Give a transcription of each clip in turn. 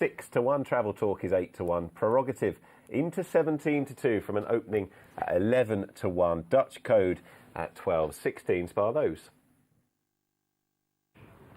6-1. Travel Talk is 8-1. Prerogative into 17-2 from an opening at 11-1. Dutch Code at 12-16. Spar those.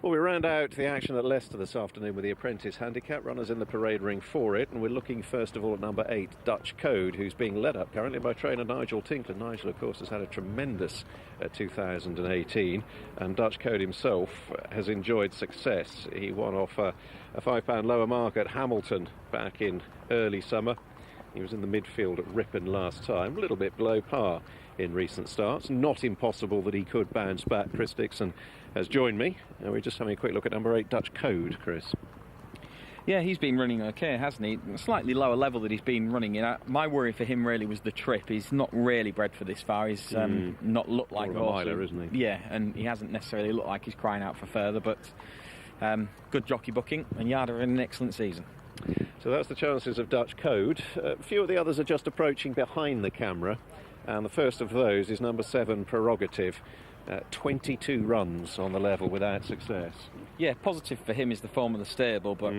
Well, we round out the action at Leicester this afternoon with the Apprentice Handicap. Runners in the parade ring for it, and we're looking first of all at number 8, Dutch Code, who's being led up currently by trainer Nigel Tinkler. Nigel, of course, has had a tremendous 2018, and Dutch Code himself has enjoyed success. He won off a £5 lower mark at Hamilton back in early summer. He was in the midfield at Ripon last time, a little bit below par in recent starts. Not impossible that he could bounce back. Chris Dixon has joined me, and we're just having a quick look at number 8, Dutch Code. Chris. Yeah, he's been running okay, hasn't he? A slightly lower level that he's been running in. My worry for him really was the trip. He's not really bred for this far. He's not looked like a miler, isn't he? Yeah, and he hasn't necessarily looked like he's crying out for further, but good jockey booking, and Yard are in an excellent season. So that's the chances of Dutch Code. A few of the others are just approaching behind the camera, and the first of those is number 7, Prerogative. 22 runs on the level without success. Yeah, positive for him is the form of the stable, but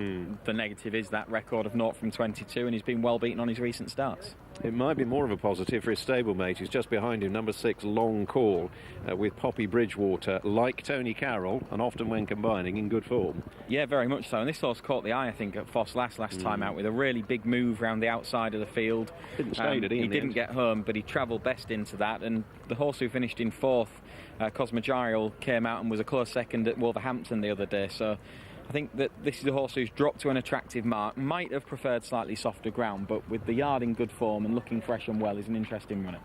the negative is that record of 0 from 22, and he's been well beaten on his recent starts. It might be more of a positive for his stablemate, who's just behind him, number 6, Long Call, with Poppy Bridgewater, like Tony Carroll, and often when combining, in good form. Yeah, very much so, and this horse caught the eye, I think, at Foss last time out, with a really big move round the outside of the field. Didn't stay, did he? He didn't get home, but he travelled best into that, and the horse who finished in 4th, Cosmogirial, came out and was a close second at Wolverhampton the other day, so I think that this is a horse who's dropped to an attractive mark. Might have preferred slightly softer ground, but with the yard in good form and looking fresh and well, is an interesting runner.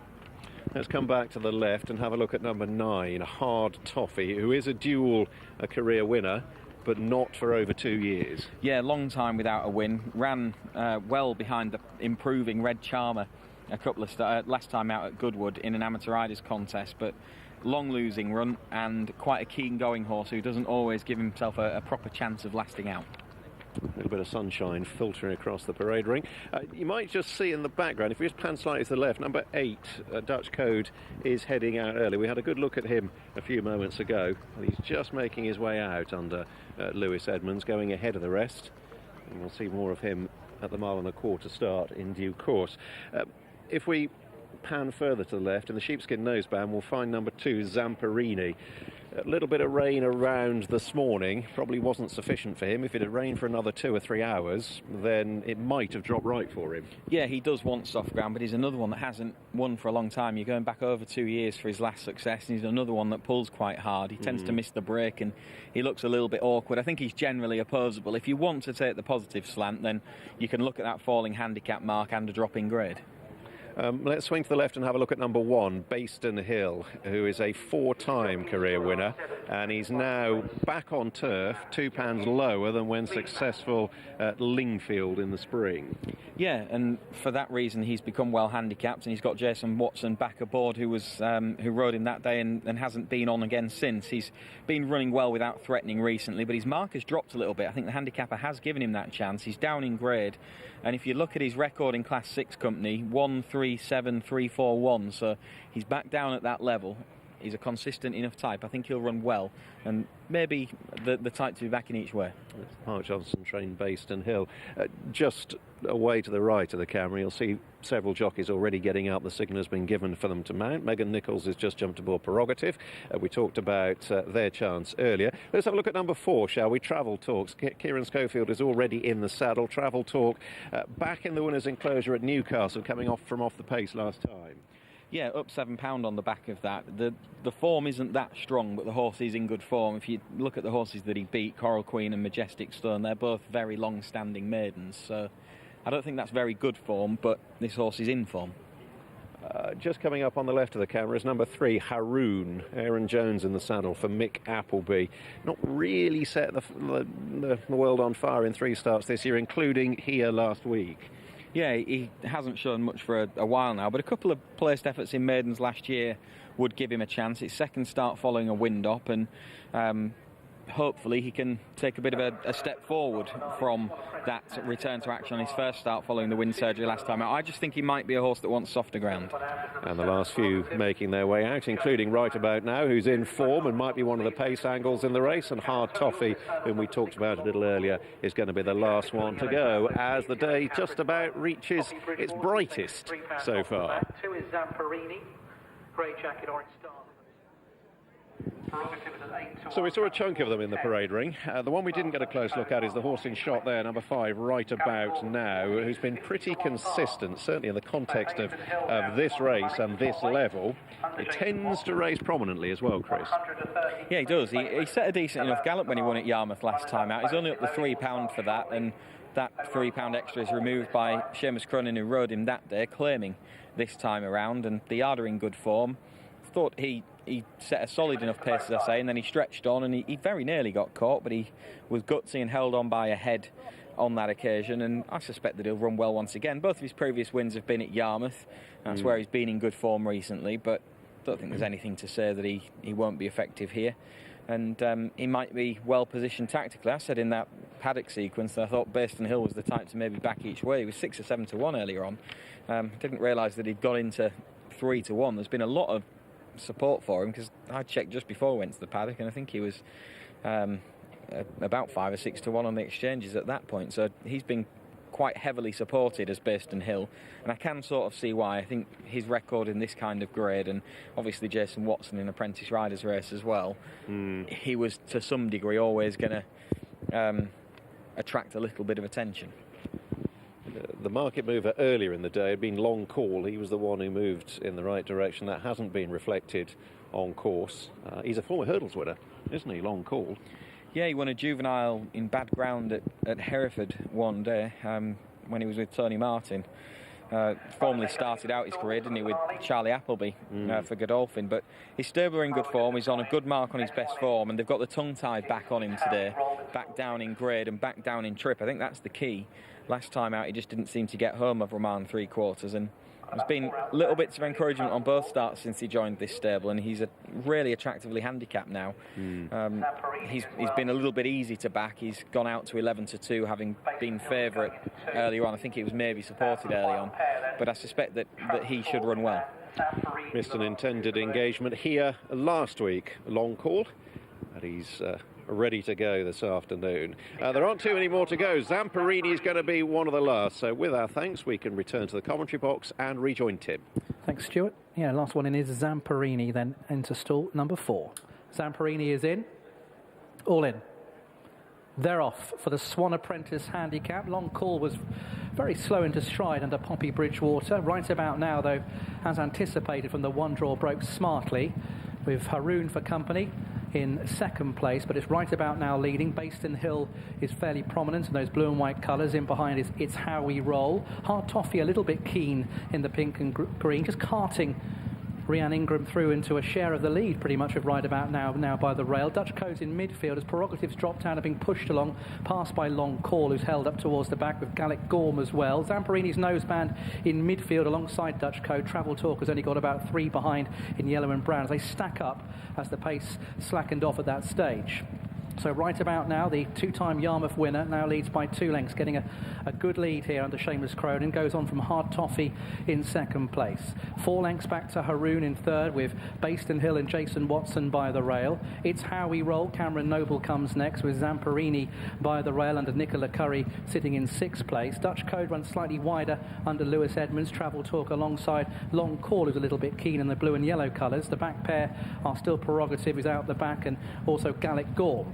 Let's come back to the left and have a look at number 9, Hard Toffee, who is a dual career winner, but not for over 2 years. Yeah, long time without a win. Ran well behind the improving Red Charmer a couple of last time out at Goodwood in an amateur riders contest, but long losing run and quite a keen going horse who doesn't always give himself a proper chance of lasting out. A little bit of sunshine filtering across the parade ring. You might just see in the background, if we just pan slightly to the left, number 8, Dutch Code, is heading out early. We had a good look at him a few moments ago, and he's just making his way out under Lewis Edmonds, going ahead of the rest. And we'll see more of him at the 1.25 mile start in due course. If we pan further to the left, in the sheepskin noseband, we'll find number 2, Zamperini. A little bit of rain around this morning probably wasn't sufficient for him. If it had rained for another 2 or 3 hours, then it might have dropped right for him. Yeah, he does want soft ground, but he's another one that hasn't won for a long time. You're going back over 2 years for his last success, and he's another one that pulls quite hard. He tends to miss the break, and he looks a little bit awkward. I think he's generally opposable. If you want to take the positive slant, then you can look at that falling handicap mark and a drop in grade. Let's swing to the left and have a look at number 1, Bayston Hill, who is a 4-time career winner, and he's now back on turf, £2 lower than when successful at Lingfield in the spring. Yeah, and for that reason he's become well handicapped, and he's got Jason Watson back aboard, who rode him that day and hasn't been on again since. He's been running well without threatening recently, but his mark has dropped a little bit. I think the handicapper has given him that chance. He's down in grade, and if you look at his record in Class 6 company, 1-3-7-3-4-1, so he's back down at that level. He's a consistent enough type. I think he'll run well, and maybe the type to be back in each way. Mark Johnson trained Bayston Hill. Just away to the right of the camera, you'll see several jockeys already getting out. The signal has been given for them to mount. Megan Nichols has just jumped aboard Prerogative. We talked about their chance earlier. Let's have a look at number 4, shall we? Travel Talks. Kieran Schofield is already in the saddle. Travel Talk back in the winner's enclosure at Newcastle, coming off the pace last time. Yeah, up £7 on the back of that. The form isn't that strong, but the horse is in good form. If you look at the horses that he beat, Coral Queen and Majestic Stone, they're both very long-standing maidens. So I don't think that's very good form, but this horse is in form. Just coming up on the left of the camera is number 3, Haroon. Aaron Jones in the saddle for Mick Appleby. Not really set the world on fire in 3 starts this year, including here last week. Yeah, he hasn't shown much for a while now, but a couple of placed efforts in maidens last year would give him a chance. It's second start following a wind-up, and hopefully he can take a bit of a step forward from that return to action on his first start following the wind surgery last time out. I just think he might be a horse that wants softer ground. And the last few making their way out, including Right About Now, who's in form and might be one of the pace angles in the race, and Hard Toffee, whom we talked about a little earlier, is going to be the last one to go as the day just about reaches its brightest so far. Two is Zamperini, grey jacket, orange star. So we saw a chunk of them in the parade ring. The one we didn't get a close look at is the horse in shot there, number 5, Right About Now, who's been pretty consistent, certainly in the context of this race and this level. It tends to race prominently as well, Chris. Yeah, he does. He set a decent enough gallop when he won at Yarmouth last time out. He's only up the £3 for that, and that £3 extra is removed by Seamus Cronin, who rode him that day, claiming this time around. And the yard are in good form. Thought he set a solid enough pace, as I say, and then he stretched on, and he very nearly got caught, but he was gutsy and held on by a head on that occasion, and I suspect that he'll run well once again. Both of his previous wins have been at Yarmouth. That's where he's been in good form recently, but I don't think there's anything to say that he won't be effective here. And he might be well positioned tactically. I said in that paddock sequence that I thought Baston Hill was the type to maybe back each way. He was 6 or 7 to 1 earlier on. Didn't realise that he'd got into 3 to 1. There's been a lot of support for him, because I checked just before we went to the paddock, and I think he was about 5 or 6 to 1 on the exchanges at that point. So he's been quite heavily supported as Baston Hill, and I can sort of see why. I think his record in this kind of grade, and obviously Jason Watson in Apprentice Riders race as well, he was to some degree always going to attract a little bit of attention. The market mover earlier in the day had been Long Call. He was the one who moved in the right direction. That hasn't been reflected on course. He's a former hurdles winner, isn't he, Long Call? Yeah, he won a juvenile in bad ground at Hereford one day when he was with Tony Martin. Formerly started out his career, didn't he, with Charlie Appleby for Godolphin. But his stable are in good form. He's on a good mark on his best form, and they've got the tongue tied back on him today, back down in grade and back down in trip. I think that's the key. Last time out, he just didn't seem to get home of Roman 3/4, and there's been little bits of encouragement on both starts since he joined this stable, and he's really attractively handicapped now. He's been a little bit easy to back. He's gone out to 11 to 2, having been favourite earlier on. I think he was maybe supported early on, but I suspect that he should run well. Missed an intended engagement here last week, Long Call, and he's ready to go this afternoon. There aren't too many more to go. Zamperini is going to be one of the last. So with our thanks, we can return to the commentary box and rejoin Tim. Thanks, Stuart. Yeah, last one in is Zamperini, then into stall number 4. Zamperini is in. All in. They're off for the Swan Apprentice handicap. Long Call was very slow into stride under Poppy Bridgewater. Right about now, though, as anticipated from the one draw, broke smartly with Haroon for company in second place, but it's Right About Now leading. Baston Hill is fairly prominent in those blue and white colours. In behind is It's How We Roll. Hard Toffee a little bit keen in the pink and green, just carting Rhiannon Ingram through into a share of the lead pretty much with Right About Now by the rail. Dutch Code's in midfield as Prerogatives dropped down and being pushed along, passed by Long Call, who's held up towards the back with Gallic Gorm as well. Zamperini's noseband in midfield alongside Dutch Code. Travel Talk has only got about 3 behind in yellow and brown as they stack up as the pace slackened off at that stage. So Right About Now, the 2-time Yarmouth winner, now leads by 2 lengths, getting a good lead here under Seamus Cronin. Goes on from Hard Toffee in second place. 4 lengths back to Haroon in third, with Baston Hill and Jason Watson by the rail. It's How We Roll. Cameron Noble comes next, with Zamperini by the rail under Nicola Curry sitting in 6th place. Dutch Code runs slightly wider under Lewis Edmonds. Travel Talk alongside Long Call, who's a little bit keen in the blue and yellow colours. The back pair are still Prerogative, who's out the back, and also Gallic Gorm.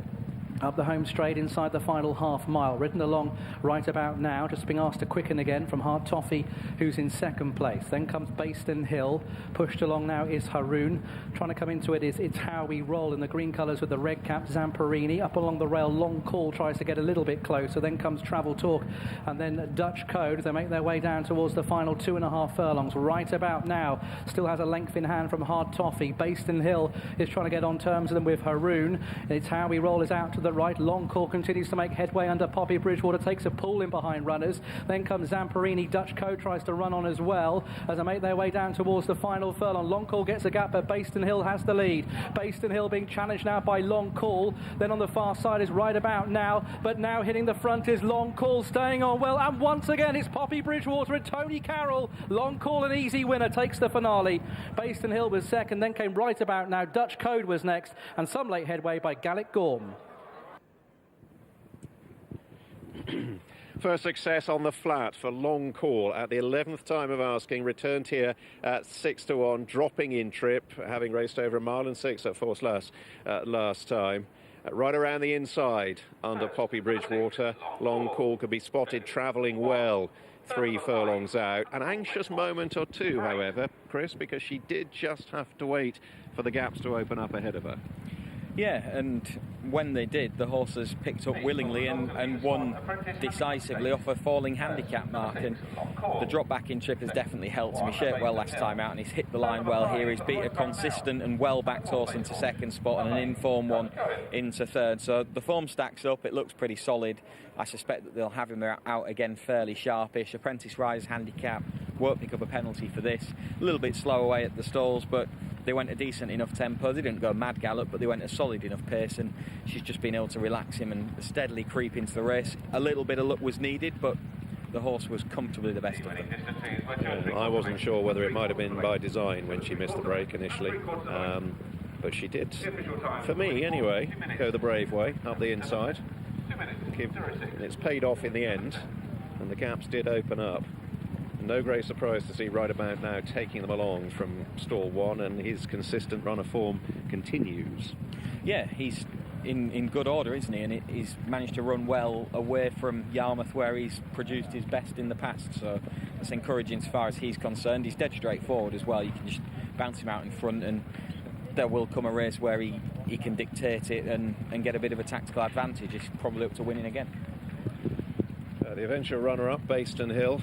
Up the home straight inside the final half mile. Ridden along Right About Now, just being asked to quicken again from Hard Toffee, who's in second place. Then comes Baston Hill. Pushed along now is Haroon. Trying to come into it is It's How We Roll in the green colours with the red cap. Zamperini. Up along the rail, Long Call tries to get a little bit closer. Then comes Travel Talk. And then Dutch Code. They make their way down towards the final 2.5 furlongs. Right About Now still has a length in hand from Hard Toffee. Baston Hill is trying to get on terms with them with Haroon. It's How We Roll is out to the the right. Long Call continues to make headway under Poppy Bridgewater, takes a pull in behind runners. Then comes Zamperini. Dutch Code tries to run on as well as they make their way down towards the final furlong. Long Call gets a gap, but Baston Hill has the lead. Baston Hill being challenged now by Long Call. Then on the far side is Right About Now, but now hitting the front is Long Call, staying on well, and once again it's Poppy Bridgewater and Tony Carroll. Long Call, an easy winner, takes the finale. Baston Hill was second, then came Right About Now. Dutch Code was next, and some late headway by Gallic Gorm. First success on the flat for Long Call at the 11th time of asking. Returned here at 6-1, dropping in trip, having raced over 1 mile and 6 at Force last time. Right around the inside under Poppy Bridgewater. Long Call could be spotted travelling well 3 furlongs out. An anxious moment or two, however, Chris, because she did just have to wait for the gaps to open up ahead of her. Yeah, and when they did, the horses picked up willingly and won decisively off a falling handicap mark. And the drop back in trip has definitely helped him. He shaped well last time out and he's hit the line well here. He's beat a consistent and well-backed horse into second spot and an in-form one into third. So the form stacks up. It looks pretty solid. I suspect that they'll have him out again fairly sharpish. Apprentice Rise handicap won't pick up a penalty for this. A little bit slow away at the stalls, but they went a decent enough tempo. They didn't go mad gallop, but they went a solid enough pace, and she's just been able to relax him and steadily creep into the race. A little bit of luck was needed, but the horse was comfortably the best of them. I wasn't sure whether it might have been by design when she missed the break initially, but she did, for me anyway, go the brave way up the inside. It's paid off in the end, and the gaps did open up. No great surprise to see Right About Now taking them along from stall 1, and his consistent run of form continues. Yeah, he's in good order, isn't he? And he's managed to run well away from Yarmouth, where he's produced his best in the past. So it's encouraging as far as he's concerned. He's dead straightforward as well. You can just bounce him out in front, and there will come a race where he can dictate it and get a bit of a tactical advantage. He's probably up to winning again. The eventual runner-up, Baston Hill,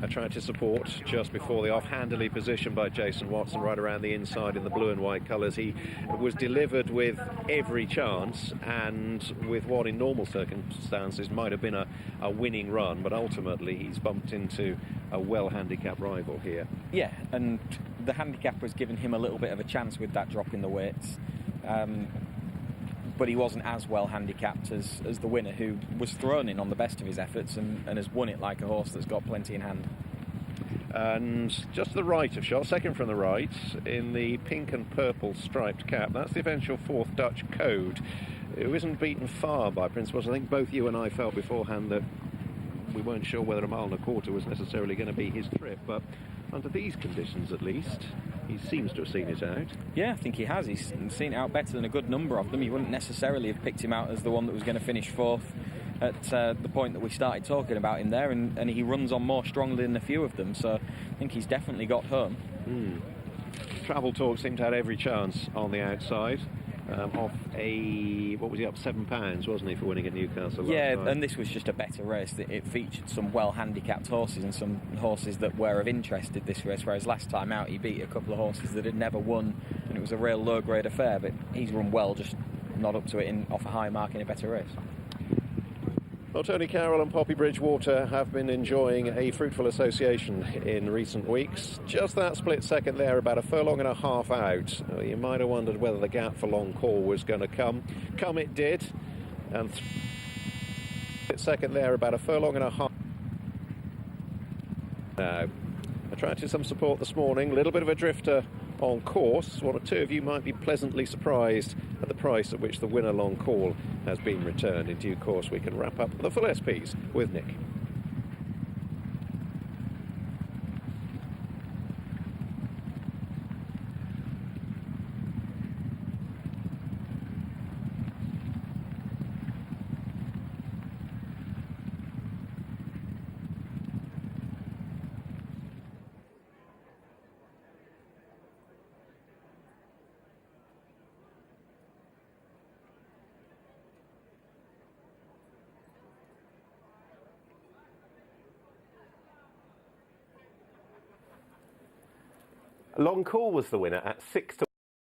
tried to support just before the off-handedly position by Jason Watson right around the inside in the blue and white colours. He was delivered with every chance, and with what in normal circumstances might have been a winning run, but ultimately he's bumped into a well-handicapped rival here. Yeah, and the handicap was giving him a little bit of a chance with that drop in the weights. But he wasn't as well handicapped as the winner, who was thrown in on the best of his efforts and has won it like a horse that's got plenty in hand. And just to the right of shot, second from the right, in the pink and purple striped cap, that's the eventual 4th Dutch Code, who isn't beaten far by Principles. I think both you and I felt beforehand that we weren't sure whether 1 mile and a quarter was necessarily going to be his trip, but under these conditions at least, he seems to have seen it out. Yeah, I think he has. He's seen it out better than a good number of them. He wouldn't necessarily have picked him out as the one that was going to finish 4th at the point that we started talking about him there, and he runs on more strongly than a few of them, so I think he's definitely got home. Travel Talk seemed to have every chance on the outside. Off what was he, up £7, wasn't he, for winning at Newcastle last time? And this was just a better race. It featured some well-handicapped horses and some horses that were of interest in this race, whereas last time out he beat a couple of horses that had never won, and it was a real low-grade affair, but he's run well, just not up to it off a high mark in a better race. Well, Tony Carroll and Poppy Bridgewater have been enjoying a fruitful association in recent weeks. Just that split second there, about 1.5 furlongs out. You might have wondered whether the gap for Long Call was going to come. Come it did. And split second there, about 1.5 furlongs. Now, attracted some support this morning. A little bit of a drifter on course. One or two of you might be pleasantly surprised at the price at which the winner Long Call has been returned. In due course, we can wrap up the full SPs with Nick. Long Call was the winner at 6-1.